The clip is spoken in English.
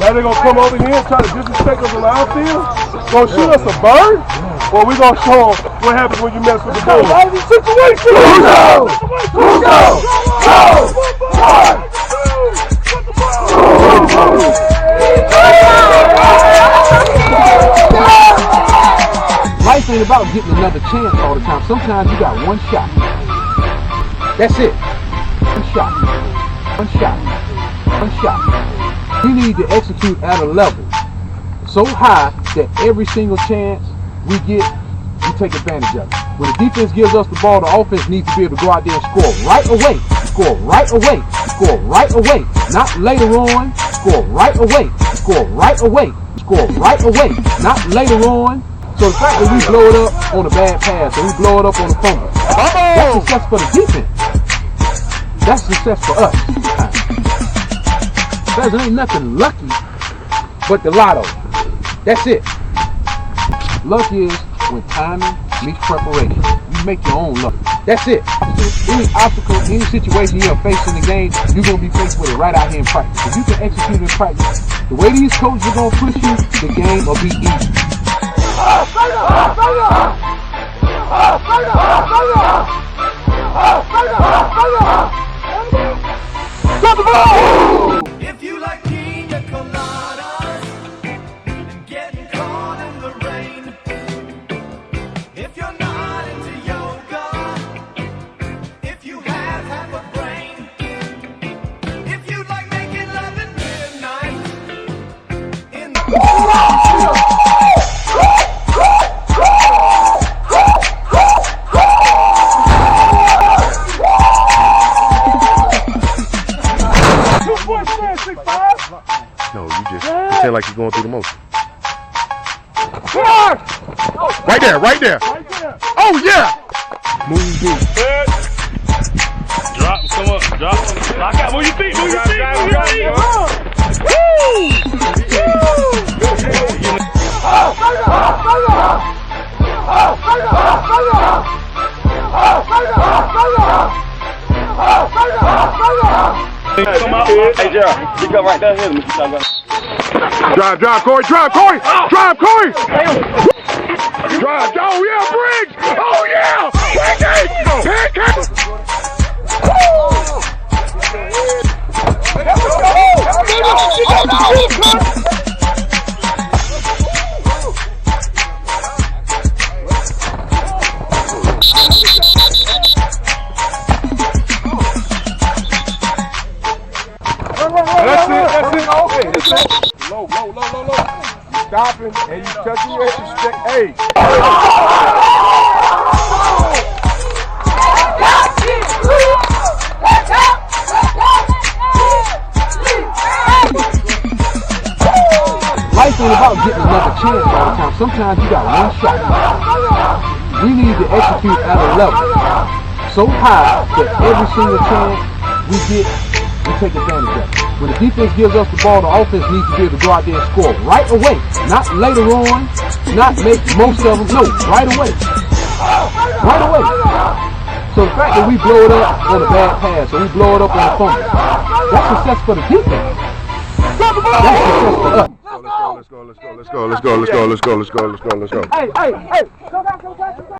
Now they're gonna come over here and try to disrespect us on our field. Gonna shoot us a bird, or we gonna show them what happens when you mess with the bull. Out of these situations. Life ain't about getting another chance all the time. Sometimes you got one shot. That's it. One shot. One shot. One shot. We need to execute at a level so high that every single chance we get, we take advantage of it. When the defense gives us the ball, the offense needs to be able to go out there and score right away. Score right away. Score right away. Not later on. Score right away. Score right away. Score right away. Not later on. So the fact that we blow it up on a bad pass or we blow it up on a fumble, that's success for the defense. That's success for us. There ain't nothing lucky but the lotto. That's it. Luck is when timing meets preparation. You make your own luck. That's it. Any obstacle, any situation you're facing in the game, you're going to be faced with it right out here in practice. If you can execute in practice, the way these coaches are going to push you, the game will be easy. If you like pina coladas and getting caught in the rain, if you're not into yoga, if you have half a brain, if you like making love at midnight in the No, you just pretend like you're going through the motion. Right there, right there. Oh yeah. Move deep. Drop, come up, drop. Lock out, move your feet, move your feet, move your feet. Come out. Hey, Gerald, you go right down here. Drive, Corey, drive, Corey, drive, Corey. Drive, oh yeah, Briggs. Oh yeah, pancake. That's it. Low. You stopping and you touching your head. Hey. Life ain't about getting another chance all the time. Sometimes you got one shot. We need to execute at a level so high that every single chance we get, we take advantage of it. When the defense gives us the ball, the offense needs to be able to go out there and score right away. Not later on, not make most of them. No, right away. Right away. So the fact that we blow it up on a bad pass or we blow it up on a fumble, that's success for the defense. That's success for us. Let's go. Hey.